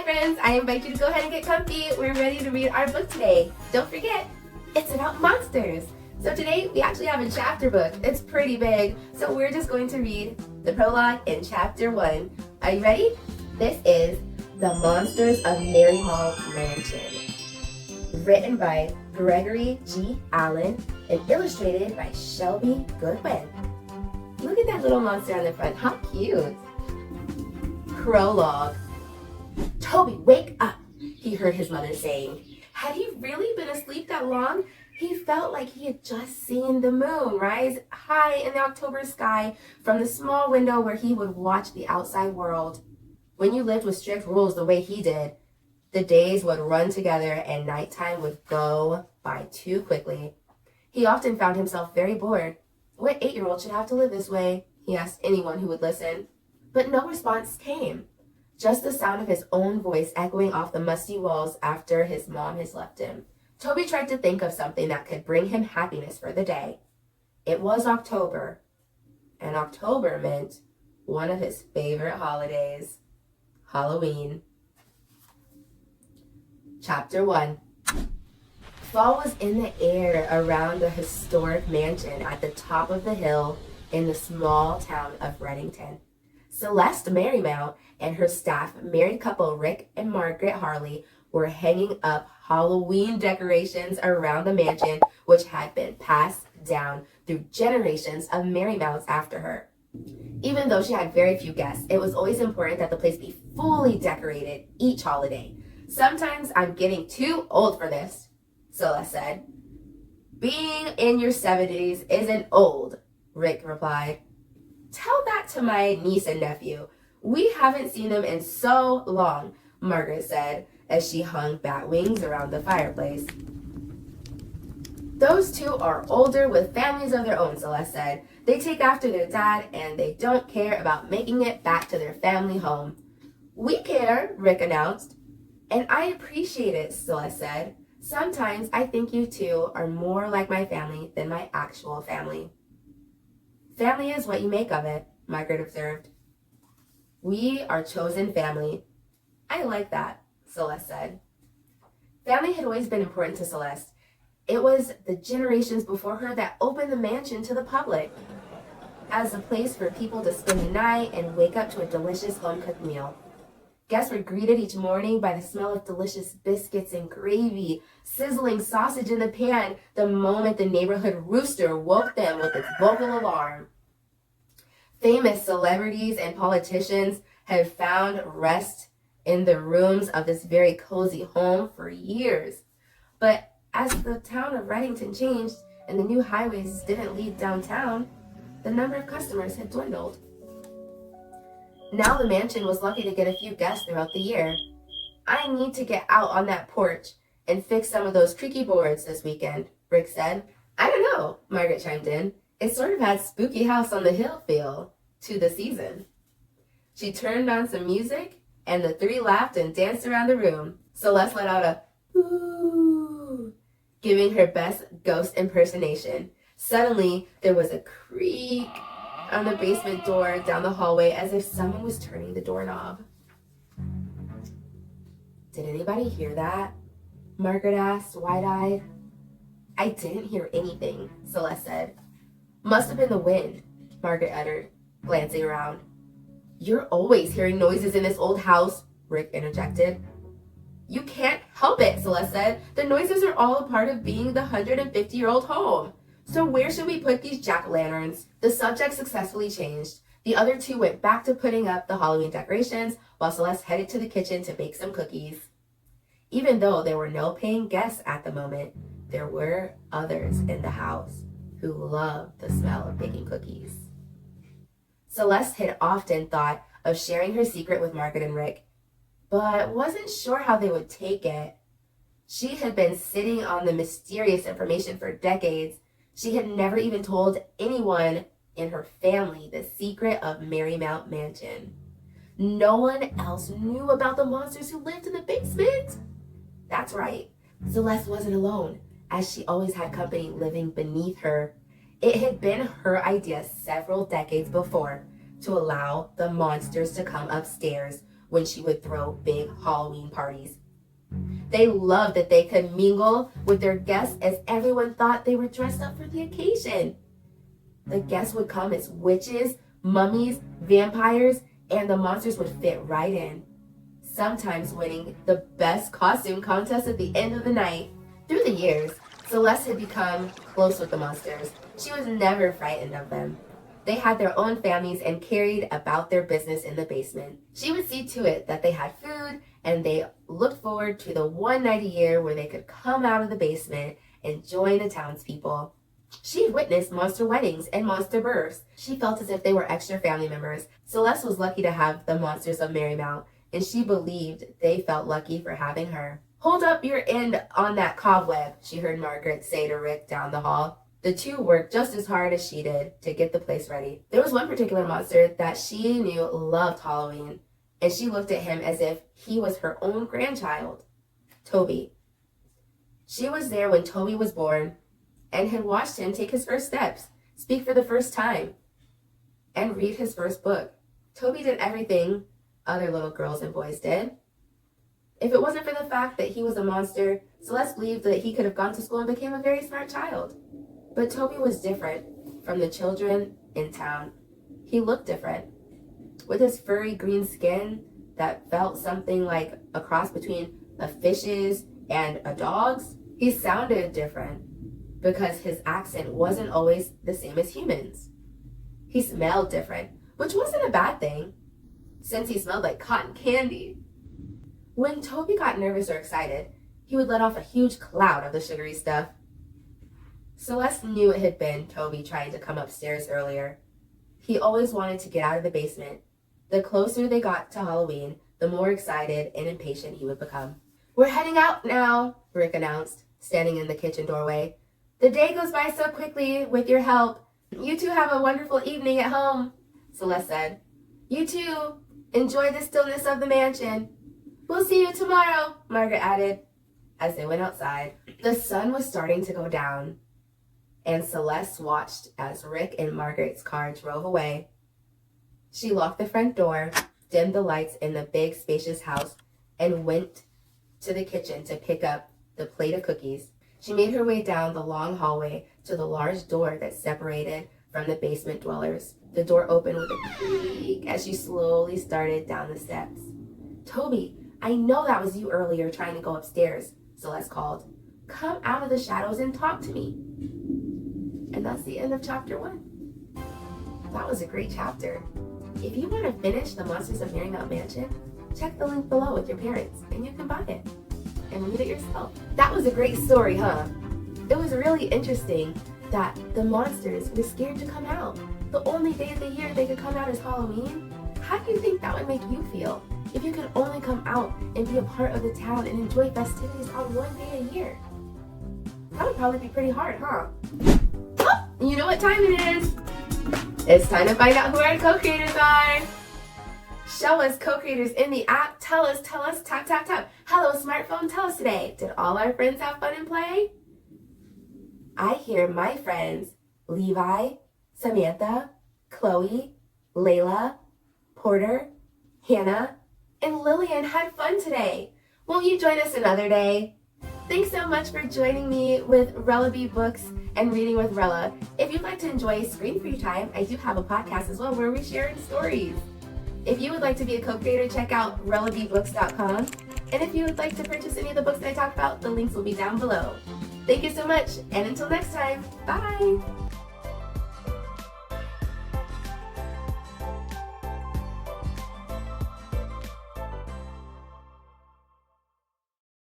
friends, I invite you to go ahead and get comfy. We're ready to read our book today. Don't forget, it's about monsters. So today we actually have a chapter book. It's pretty big, so we're just going to read the prologue in chapter 1. Are you ready? This is The Monsters of Merrymount Mansion. Written by Gregory G. Allen and illustrated by Shelby Goodwin. Look at that little monster on the front. How cute. Prologue. "Toby, wake up," he heard his mother saying. Had he really been asleep that long? He felt like he had just seen the moon rise high in the October sky from the small window where he would watch the outside world. When you lived with strict rules the way he did, the days would run together and nighttime would go by too quickly. He often found himself very bored. What 8-year-old should have to live this way? He asked anyone who would listen. But no response came. Just the sound of his own voice echoing off the musty walls after his mom has left him. Toby tried to think of something that could bring him happiness for the day. It was October, and October meant one of his favorite holidays, Halloween. Chapter 1. Fall was in the air around the historic mansion at the top of the hill in the small town of Reddington. Celeste Merrymount and her staff, married couple Rick and Margaret Harley, were hanging up Halloween decorations around the mansion, which had been passed down through generations of Merrymounts after her. Even though she had very few guests, it was always important that the place be fully decorated each holiday. "Sometimes I'm getting too old for this," Celeste said. "Being in your 70s isn't old," Rick replied. "Tell that to my niece and nephew. We haven't seen them in so long," Margaret said as she hung bat wings around the fireplace. "Those two are older with families of their own," Celeste said. "They take after their dad and they don't care about making it back to their family home." "We care," Rick announced. "And I appreciate it," Celeste said. "Sometimes I think you two are more like my family than my actual family." "Family is what you make of it," Margaret observed. "We are chosen family." "I like that," Celeste said. Family had always been important to Celeste. It was the generations before her that opened the mansion to the public as a place for people to spend the night and wake up to a delicious home-cooked meal. Guests were greeted each morning by the smell of delicious biscuits and gravy, sizzling sausage in the pan the moment the neighborhood rooster woke them with its vocal alarm. Famous celebrities and politicians had found rest in the rooms of this very cozy home for years. But as the town of Reddington changed and the new highways didn't lead downtown, the number of customers had dwindled. Now the mansion was lucky to get a few guests throughout the year. "I need to get out on that porch and fix some of those creaky boards this weekend," Rick said. "I don't know," Margaret chimed in. "It sort of had spooky house on the hill feel to the season." She turned on some music, and the three laughed and danced around the room. Celeste let out a "ooh," giving her best ghost impersonation. Suddenly, there was a creak on the basement door down the hallway as if someone was turning the doorknob. "Did anybody hear that?" Margaret asked, wide-eyed. "I didn't hear anything," Celeste said. "Must have been the wind," Margaret uttered, glancing around. "You're always hearing noises in this old house," Rick interjected. "You can't help it," Celeste said. "The noises are all a part of being the 150-year-old home. So where should we put these jack-o'-lanterns?" The subject successfully changed. The other two went back to putting up the Halloween decorations while Celeste headed to the kitchen to bake some cookies. Even though there were no paying guests at the moment, there were others in the house who loved the smell of baking cookies. Celeste had often thought of sharing her secret with Margaret and Rick, but wasn't sure how they would take it. She had been sitting on the mysterious information for decades. She had never even told anyone in her family the secret of Merrymount Mansion. No one else knew about the monsters who lived in the basement. That's right, Celeste wasn't alone, as she always had company living beneath her. It had been her idea several decades before to allow the monsters to come upstairs when she would throw big Halloween parties. They loved that they could mingle with their guests as everyone thought they were dressed up for the occasion. The guests would come as witches, mummies, vampires, and the monsters would fit right in, sometimes winning the best costume contest at the end of the night. Through the years, Celeste had become close with the monsters. She was never frightened of them. They had their own families and carried about their business in the basement. She would see to it that they had food, and they looked forward to the one night a year where they could come out of the basement and join the townspeople. She witnessed monster weddings and monster births. She felt as if they were extra family members. Celeste was lucky to have the monsters of Marymount, and she believed they felt lucky for having her. "Hold up your end on that cobweb," she heard Margaret say to Rick down the hall. The two worked just as hard as she did to get the place ready. There was one particular monster that she knew loved Halloween, and she looked at him as if he was her own grandchild, Toby. She was there when Toby was born and had watched him take his first steps, speak for the first time, and read his first book. Toby did everything other little girls and boys did. If it wasn't for the fact that he was a monster, Celeste believed that he could have gone to school and became a very smart child. But Toby was different from the children in town. He looked different. With his furry green skin that felt something like a cross between a fish's and a dog's, he sounded different because his accent wasn't always the same as humans. He smelled different, which wasn't a bad thing, since he smelled like cotton candy. When Toby got nervous or excited, he would let off a huge cloud of the sugary stuff. Celeste knew it had been Toby trying to come upstairs earlier. He always wanted to get out of the basement. The closer they got to Halloween, the more excited and impatient he would become. "We're heading out now," Rick announced, standing in the kitchen doorway. "The day goes by so quickly with your help. You two have a wonderful evening at home," Celeste said. "You too. Enjoy the stillness of the mansion." "We'll see you tomorrow," Margaret added, as they went outside. The sun was starting to go down, and Celeste watched as Rick and Margaret's car drove away. She locked the front door, dimmed the lights in the big, spacious house, and went to the kitchen to pick up the plate of cookies. She made her way down the long hallway to the large door that separated from the basement dwellers. The door opened with a creak as she slowly started down the steps. "Toby, I know that was you earlier trying to go upstairs," Celeste called. "Come out of the shadows and talk to me." And that's the end of chapter 1. That was a great chapter. If you want to finish The Monsters of Marymount Mansion, check the link below with your parents and you can buy it and read it yourself. That was a great story, huh? It was really interesting that the monsters were scared to come out. The only day of the year they could come out is Halloween. How do you think that would make you feel if you could only come out and be a part of the town and enjoy festivities on one day a year? That would probably be pretty hard, huh? Oh, you know what time it is? It's time to find out who our co-creators are. Show us co-creators in the app. Tell us, tap, tap, tap. Hello, smartphone, tell us today. Did all our friends have fun and play? I hear my friends, Levi, Samantha, Chloe, Layla, Porter, Hannah, and Lillian had fun today. Won't you join us another day? Thanks so much for joining me with Rella B Books and Reading with Rella. If you'd like to enjoy screen free time, I do have a podcast as well where we share stories. If you would like to be a co-creator, check out rellabooks.com. And if you would like to purchase any of the books that I talked about, the links will be down below. Thank you so much, and until next time, bye!